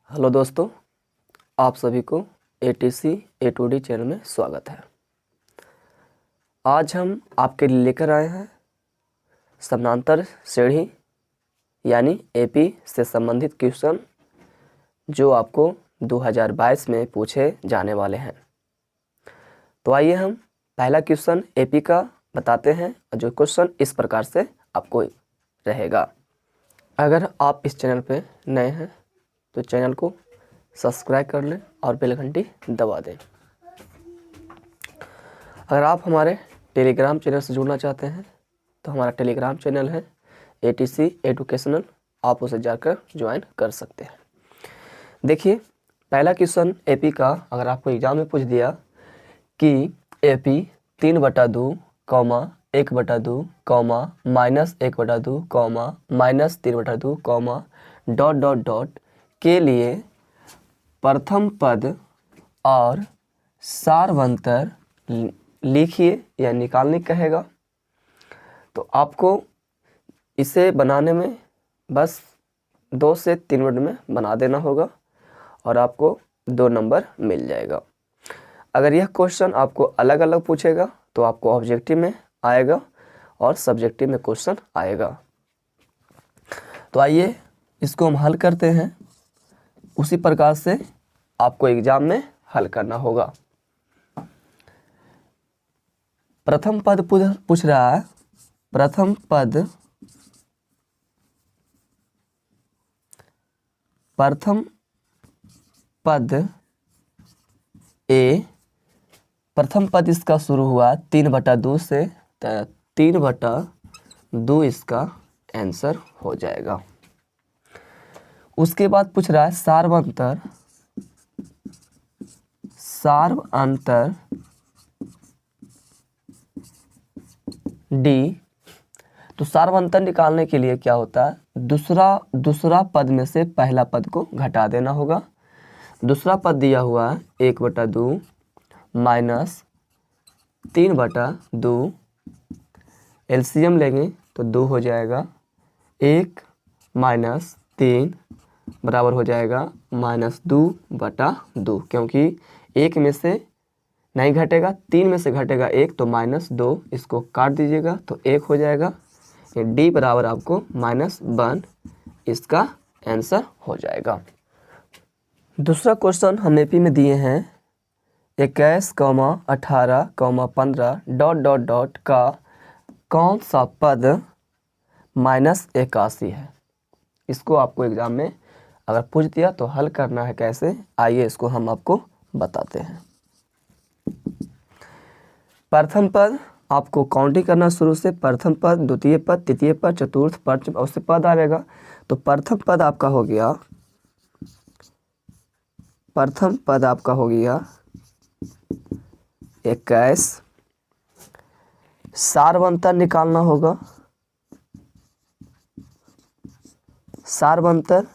Hello दोस्तों, आप सभी को ATC A2D चैनल में स्वागत है। आज हम आपके लिए लेकर आए हैं समानांतर श्रेणी यानी AP से संबंधित क्वेश्चन जो आपको 2022 में पूछे जाने वाले हैं। तो आइए हम पहला क्वेश्चन AP का बताते हैं। जो क्वेश्चन इस प्रकार से आपको रहेगा। अगर आप इस चैनल पे नए हैं तो चैनल को सब्सक्राइब कर लें और बेल घंटी दबा दें। अगर आप हमारे टेलीग्राम चैनल से जुड़ना चाहते हैं तो हमारा टेलीग्राम चैनल है ATC एजुकेशनल, आप उसे जाकर ज्वाइन कर सकते हैं। देखिए, पहला क्वेश्चन AP का अगर आपको एग्जाम में पूछ दिया कि AP 3/2, 1/2, -1/2, -3/2, डॉट डॉट डॉट के लिए प्रथम पद और सार्वंतर लिखिए या निकालने कहेगा। तो आपको इसे बनाने में बस 2 से 3 मिनट में बना देना होगा और आपको 2 नंबर मिल जाएगा। अगर यह क्वेश्चन आपको अलग अलग पूछेगा तो आपको ऑब्जेक्टिव में आएगा और सब्जेक्टिव में क्वेश्चन आएगा। तो आइए इसको हम हल करते हैं। उसी प्रकार से आपको एग्जाम में हल करना होगा। प्रथम पद पूछ रहा है। प्रथम पद ए, प्रथम पद इसका शुरू हुआ 3/2 से, 3/2 इसका आंसर हो जाएगा। उसके बाद पूछ रहा है सार्वंतर डी। तो सार्वंतर निकालने के लिए क्या होता है, दूसरा पद में से पहला पद को घटा देना होगा। दूसरा पद दिया हुआ है 1/2 -3/2, एलसीएम लेंगे तो 2 हो जाएगा। 1 - 3 बराबर हो जाएगा -2/2, क्योंकि 1 में से नहीं घटेगा, 3 में से घटेगा 1, तो -2, इसको काट दीजिएगा तो 1 हो जाएगा। ये डी बराबर आपको -1 इसका आंसर हो जाएगा। दूसरा क्वेश्चन हम AP में दिए हैं 21, 18, 15 डॉट डॉट डॉट का कौन सा पद -81 है। इसको आपको एग्जाम में अगर पूछ दिया तो हल करना है कैसे, आइए इसको हम आपको बताते हैं। प्रथम पद आपको काउंटिंग करना शुरू से, प्रथम पद, द्वितीय पद, तृतीय पद, चतुर्थ पद, उससे पद आएगा। तो प्रथम पद आपका हो गया 21। सार्वंतर निकालना होगा। सार्वंतर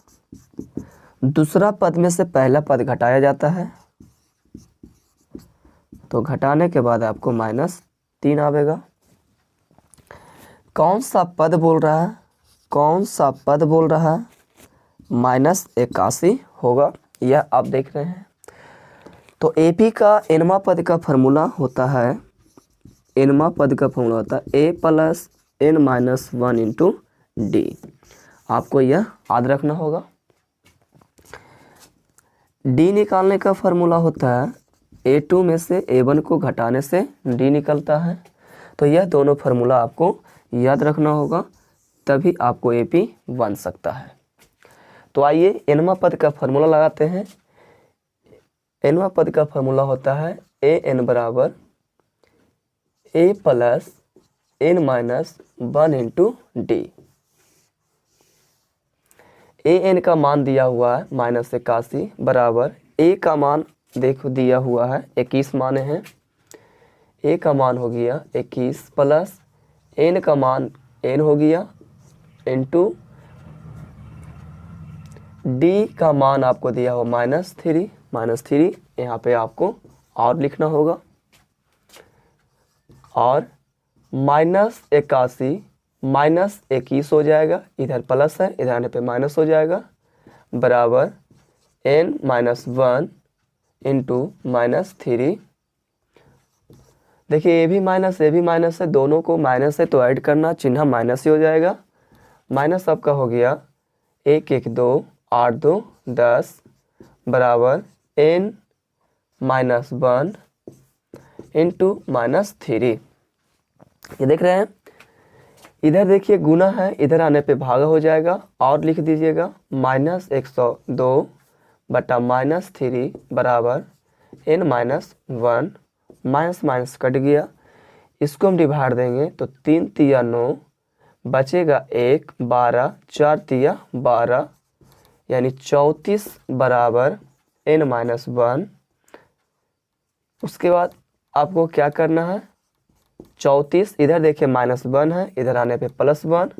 दूसरा पद में से पहला पद घटाया जाता है, तो घटाने के बाद आपको -3 आवेगा। कौन सा पद बोल रहा है, -81 होगा, यह आप देख रहे हैं। तो AP का nवां पद का फॉर्मूला होता है, A + n - 1 × D। आपको यह याद रखना होगा। D निकालने का फॉर्मूला होता है A2 में से A1 को घटाने से D निकलता है। तो यह दोनों फार्मूला आपको याद रखना होगा, तभी आपको AP बन सकता है। तो आइए nवां पद का फार्मूला लगाते हैं। nवां पद का फार्मूला होता है AN बराबर A + n - 1 × D। AN का मान दिया हुआ है -81 बराबर A का मान देखो दिया हुआ है 21 माने हैं। A का मान हो गया 21 प्लस N का मान N हो गया इंटू D का मान आपको दिया हो -3 यहाँ पे आपको और लिखना होगा, और -81 -21 हो जाएगा, इधर प्लस है इधर आने पे माइनस हो जाएगा, बराबर n-1 इंटू -3। देखिए ए भी माइनस है, दोनों को माइनस है तो ऐड करना, चिन्ह माइनस ही हो जाएगा। माइनस आपका हो गया 1 1 2 8 2 10 बराबर n-1 इंटू -3। ये देख रहे हैं, इधर देखिए गुना है, इधर आने पे भागा हो जाएगा और लिख दीजिएगा -102 बटा -3 बराबर n-1। माइनस माइनस कट गया, इसको हम डिवाइड देंगे तो 3 तिया 9 बचेगा 1 12 4 तिया 12 यानी 34 बराबर n-1। उसके बाद आपको क्या करना है, 34 इधर देखिए -1 है, इधर आने पे +1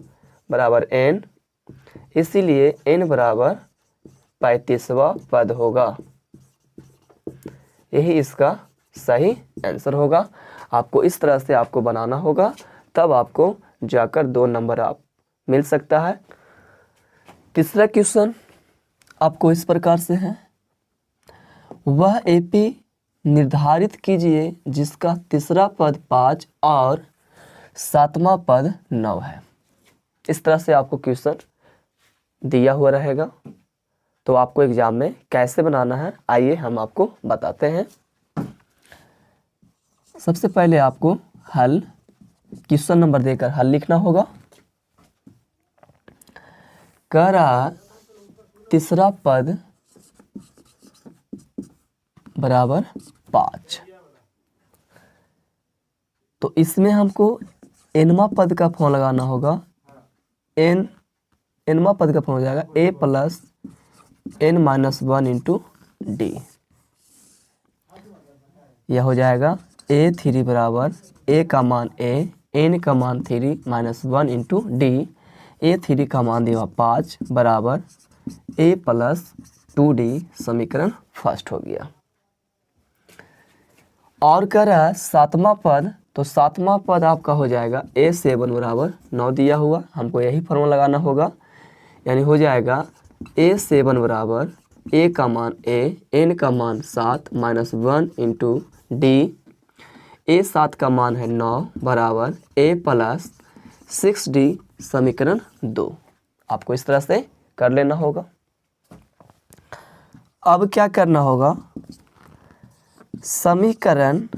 बराबर n, इसीलिए n बराबर 35वां पद होगा। यही इसका सही आंसर होगा। आपको इस तरह से आपको बनाना होगा, तब आपको जाकर 2 नंबर आप मिल सकता है। तीसरा क्वेश्चन आपको इस प्रकार से है, वह एपी निर्धारित कीजिए जिसका तीसरा पद 5 और 7वां पद 9 है। इस तरह से आपको क्वेश्चन दिया हुआ रहेगा, तो आपको एग्जाम में कैसे बनाना है आइए हम आपको बताते हैं। सबसे पहले आपको हल, क्वेश्चन नंबर देकर हल लिखना होगा। कह रहा तीसरा पद बराबर 5, तो इसमें हमको nवां पद का फॉर्म लगाना होगा। nवां पद का फॉर्म हो जाएगा a plus n-1 into D. यह हो जाएगा a3 बराबर a का मान a, n का मान 3 -1 इंटू डी। a3 का मान दिया 5 बराबर a प्लस 2d। समीकरण फर्स्ट हो गया। और कह रहा है 7वां पद, तो 7वां पद आपका हो जाएगा a7 बराबर 9 दिया हुआ, हमको यही फॉर्मूला लगाना होगा। यानी हो जाएगा a7 बराबर a का मान a, n का मान 7 -1 इंटू डी। a7 का मान है 9 बराबर a प्लस 6d। समीकरण 2 आपको इस तरह से कर लेना होगा। अब क्या करना होगा, समीकरण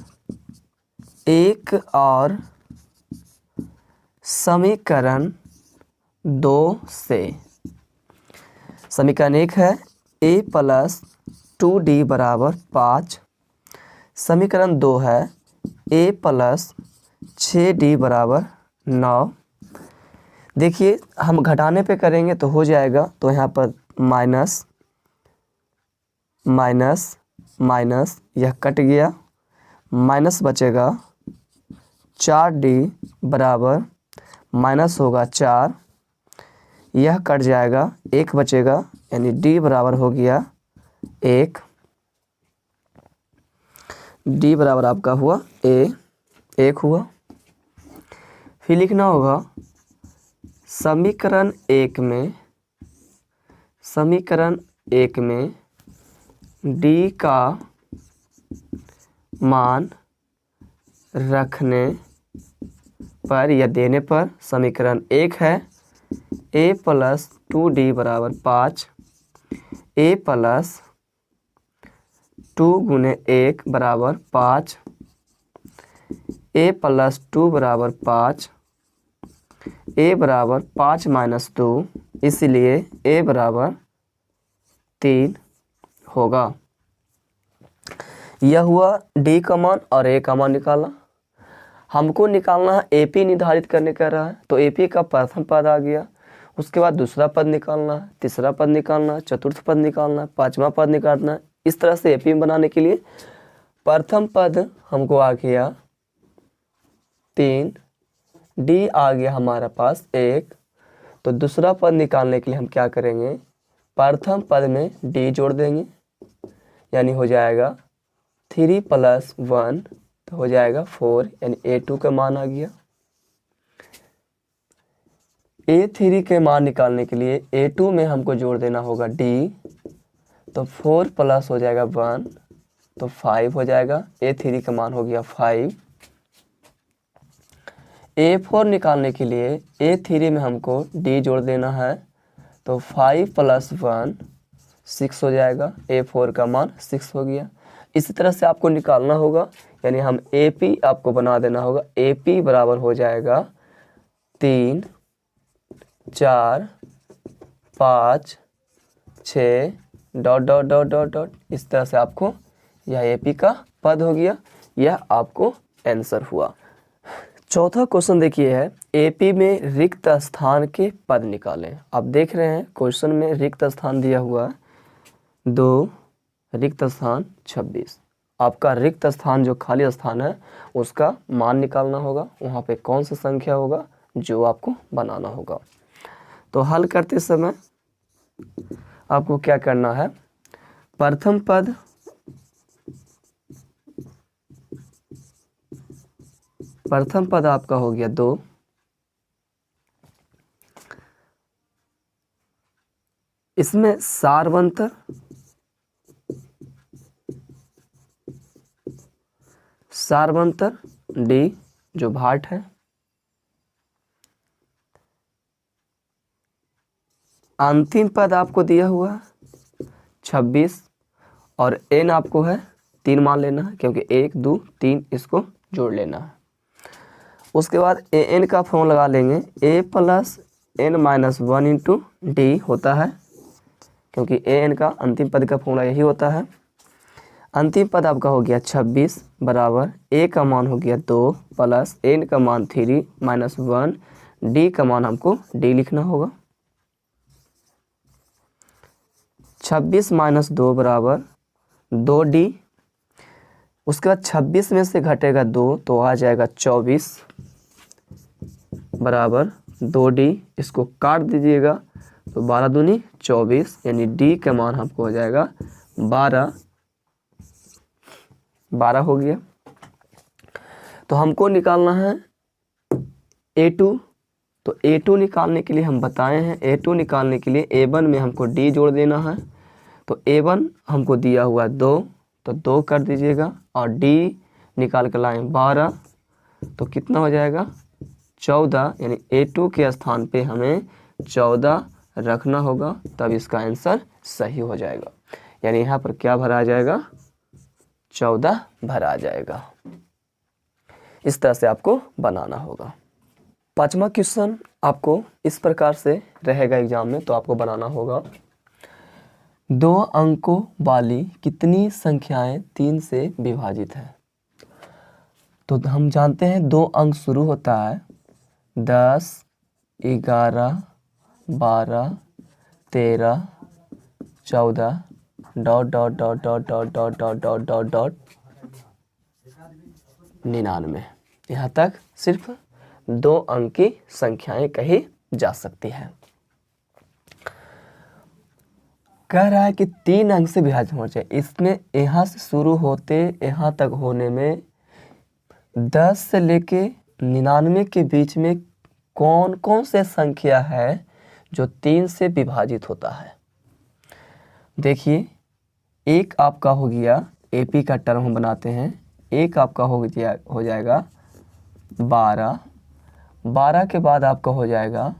1 और समीकरण 2 से, समीकरण 1 है a प्लस 2d बराबर 5, समीकरण 2 है a प्लस 6d बराबर 9। देखिए हम घटाने पे करेंगे तो हो जाएगा, तो यहाँ पर माइनस माइनस माइनस यह कट गया, माइनस बचेगा 4d बराबर माइनस होगा 4, यह कट जाएगा 1 बचेगा, यानी d बराबर हो गया 1। d बराबर आपका हुआ a1 हुआ। फिर लिखना होगा समीकरण 1 में d का मान रखने पर या देने पर, समीकरण 1 है a प्लस 2d बराबर 5, a प्लस 2 गुने 1 बराबर 5, a प्लस 2 बराबर 5, a बराबर 5 माइनस 2, इसलिए a बराबर 3 होगा। यह हुआ d का मान और a का मान निकाला। हमको निकालना है AP निर्धारित करने का रहा है, तो AP का प्रथम पद आ गया, उसके बाद दूसरा पद निकालना है, तीसरा पद निकालना है, चतुर्थ पद निकालना है, पांचवा पद निकालना है। इस तरह से AP बनाने के लिए प्रथम पद हमको आ गया 3, D आ गया हमारा पास 1, तो दूसरा पद निकालने के लिए हम क्या करेंगे, प्रथम पद में D जोड़ देंगे, यानी हो जाएगा 3 + 1 तो हो जाएगा 4, यानी A2 का मान आ गया। A3 के मान निकालने के लिए A2 में हमको जोड़ देना होगा D, तो 4 प्लस हो जाएगा 1 तो 5 हो जाएगा। A3 का मान हो गया 5। A4 निकालने के लिए A3 में हमको D जोड़ देना है, तो 5 प्लस 1 6 हो जाएगा। A4 का मान 6 हो गया। इसी तरह से आपको निकालना होगा, यानी हम AP आपको बना देना होगा। AP बराबर हो जाएगा 3 4 5 6 dot dot dot dot dot. इस तरह से आपको यह AP का पद हो गया। यह आपको आंसर हुआ। चौथा क्वेश्चन देखिए है, AP में रिक्त स्थान के पद निकालें। आप देख रहे हैं क्वेश्चन में रिक्त स्थान दिया हुआ है 2, रिक्त स्थान 26। आपका रिक्त स्थान जो खाली स्थान है उसका मान निकालना होगा। वहाँ पे कौन सा संख्या होगा जो आपको बनाना होगा। तो हल करते समय आपको क्या करना है, प्रथम पद आपका हो गया 2, इसमें सारवंतर D जो भाट है, अंतिम पद आपको दिया हुआ है 26 और n आपको है 3 मान लेना है, क्योंकि 1 2 3 इसको जोड़ लेना है। उसके बाद an का फॉर्म लगा लेंगे, a plus n minus 1 into D होता है, क्योंकि an का अंतिम पद का फॉर्मूला यही होता है। अंतिम पद आपका हो गया 26 बराबर a का मान हो गया 2 प्लस n का मान 3 माइनस 1 d का मान हमको d लिखना होगा। 26 माइनस 2 बराबर 2d। उसके बाद 26 में से घटेगा 2 तो आ जाएगा 24 बराबर 2d। इसको काट दीजिएगा तो 12 दूनी 24, यानी d का मान हमको हो जाएगा 12 हो गया। तो हमको निकालना है A2। तो A2 निकालने के लिए हम बताए हैं, A2 निकालने के लिए A1 में हमको D जोड़ देना है। तो A1 हमको दिया हुआ 2 तो 2 कर दीजिएगा और D निकाल कर लाएँ 12 तो कितना हो जाएगा 14, यानी A2 के स्थान पे हमें 14 रखना होगा, तब इसका आंसर सही हो जाएगा। यानी यहाँ पर क्या भरा जाएगा 14 भरा जाएगा। इस तरह से आपको बनाना होगा। पांचवा क्वेश्चन आपको इस प्रकार से रहेगा एग्जाम में, तो आपको बनाना होगा 2 अंकों वाली कितनी संख्याएं 3 से विभाजित है। तो हम जानते हैं 2 अंक शुरू होता है 10 11 12 13 14 dot dot dot dot dot dot dot dot dot dot 99। यहाँ तक सिर्फ 2 अंक की संख्याएं कही जा सकती हैं। कह रहा है कि 3 अंक से विभाजित होना चाहिए। इसमें यहाँ से शुरू होते यहाँ तक होने में 10 से लेके 99 के बीच में कौन कौन से संख्या है जो 3 से विभाजित होता है। देखिए, एक आपका हो गया AP का टर्म हम बनाते हैं। एक आपका हो जाएगा 12, 12 के बाद आपका हो जाएगा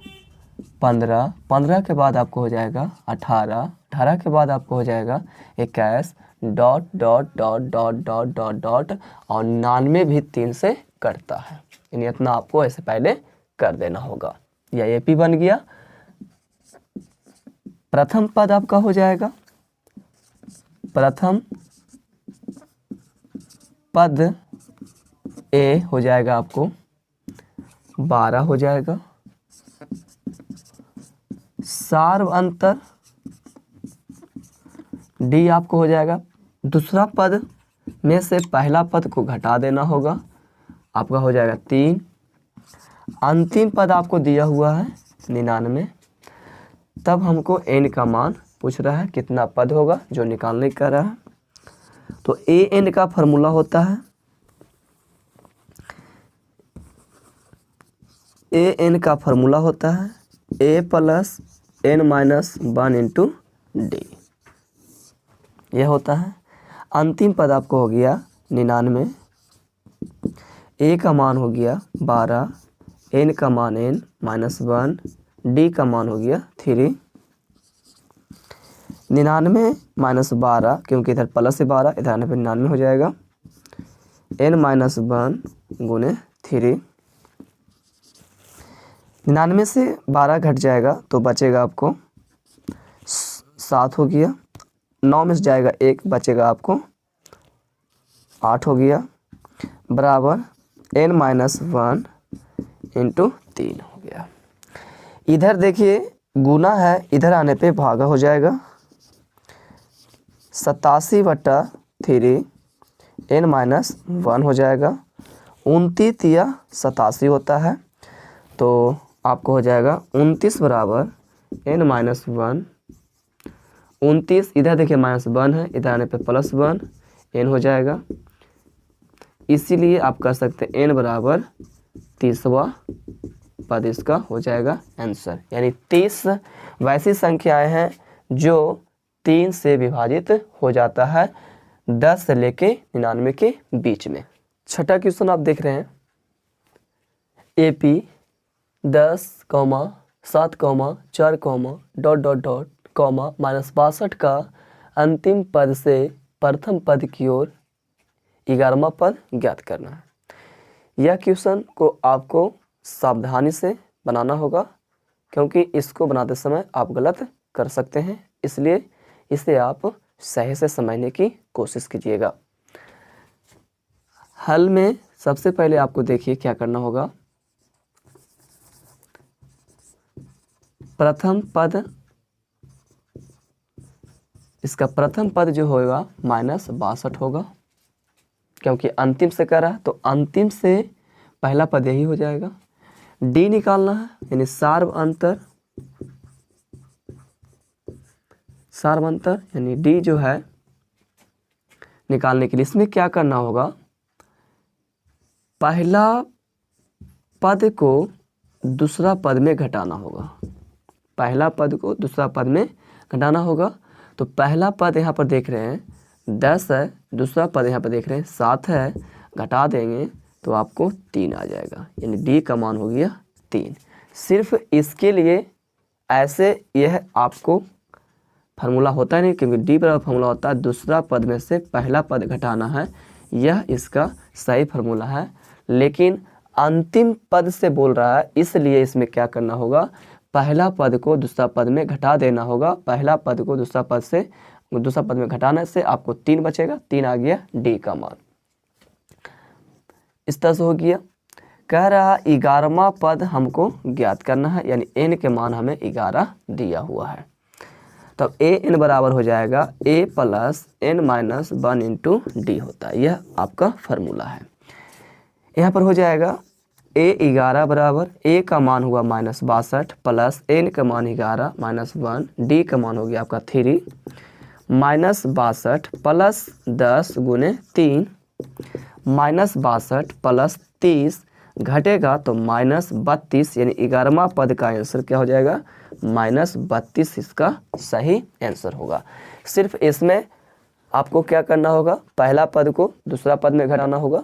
15, 15 के बाद आपको हो जाएगा 18, 18 के बाद आपको हो जाएगा 21 dot dot dot dot dot dot dot और 99 भी 3 से कटता है। यानी इतना आपको ऐसे पहले कर देना होगा। यह AP बन गया। प्रथम पद आपका हो जाएगा, प्रथम पद A हो जाएगा आपको 12 हो जाएगा। सार्वअंतर D आपको हो जाएगा। दूसरा पद में से पहला पद को घटा देना होगा, आपका हो जाएगा 3। अंतिम पद आपको दिया हुआ है 99। तब हमको n का मान पूछ रहा है कितना पद होगा जो निकालने का रहा है। तो an का फॉर्मूला होता है a plus n minus 1 into D. यह होता है। अंतिम पद आपको हो गया 99, ए का मान हो गया 12, एन का मान n -1, डी का मान हो गया 3। 99 - 12, क्योंकि इधर प्लस से 12 इधर आने पर 99 हो जाएगा, n -1 गुने 3। 99 से 12 घट जाएगा तो बचेगा आपको 7 हो गया। 9 में से जाएगा 1, बचेगा आपको 8 हो गया, बराबर n -1 इंटू 3 हो गया। इधर देखिए गुना है, इधर आने पे भागा हो जाएगा। 87/3 n -1 हो जाएगा। 29 या 87 होता है, तो आपको हो जाएगा 29 बराबर n -1। 29 इधर देखिए -1 है, इधर आने पे +1 n हो जाएगा। इसीलिए आप कर सकते हैं n बराबर 30वां पद इसका हो जाएगा आंसर। यानी 30 वैसी संख्याएं हैं जो 3 से विभाजित हो जाता है 10 से लेके 99 के बीच में। छठा क्वेश्चन आप देख रहे हैं, AP 10, 7, 4, -62 का अंतिम पद से प्रथम पद की ओर 11वां पद ज्ञात करना है। यह क्वेश्चन को आपको सावधानी से बनाना होगा, क्योंकि इसको बनाते समय आप गलत कर सकते हैं, इसलिए इसे आप सही से समझने की कोशिश कीजिएगा। हल में सबसे पहले आपको देखिए क्या करना होगा। प्रथम पद, इसका प्रथम पद जो होगा -62 होगा, क्योंकि अंतिम से कर रहा है तो अंतिम से पहला पद यही हो जाएगा। डी निकालना है, यानी सार्वअंतर यानी डी जो है निकालने के लिए इसमें क्या करना होगा, पहला पद को दूसरा पद में घटाना होगा। पहला पद को दूसरा पद में घटाना होगा। तो पहला पद यहाँ पर देख रहे हैं 10 है, दूसरा पद यहाँ पर देख रहे हैं 7 है, घटा देंगे तो आपको 3 आ जाएगा, यानी डी का मान हो गया 3। सिर्फ इसके लिए ऐसे यह आपको फार्मूला होता है नहीं, क्योंकि डी बराबर फार्मूला होता है दूसरा पद में से पहला पद घटाना है, यह इसका सही फार्मूला है। लेकिन अंतिम पद से बोल रहा है, इसलिए इसमें क्या करना होगा, पहला पद को दूसरा पद में घटा देना होगा। पहला पद को दूसरा पद में घटाने से आपको 3 बचेगा, 3 आ गया डी का मान। इस तरह से हो गया। कह रहा 11वां पद हमको ज्ञात करना है, यानी n के मान हमें 11 दिया हुआ है। तब an बराबर हो जाएगा a + n - 1 इंटू डी होता है, यह आपका फार्मूला है। यहाँ पर हो जाएगा a11 बराबर a का मान हुआ -62 प्लस n का मान 11 -1, डी का मान हो गया आपका 3, -62 प्लस 10 गुने 3, -62 प्लस 30 घटेगा तो -32, यानी 11वां पद का आंसर क्या हो जाएगा, -32 इसका सही आंसर होगा। सिर्फ इसमें आपको क्या करना होगा, पहला पद को दूसरा पद में घटाना होगा,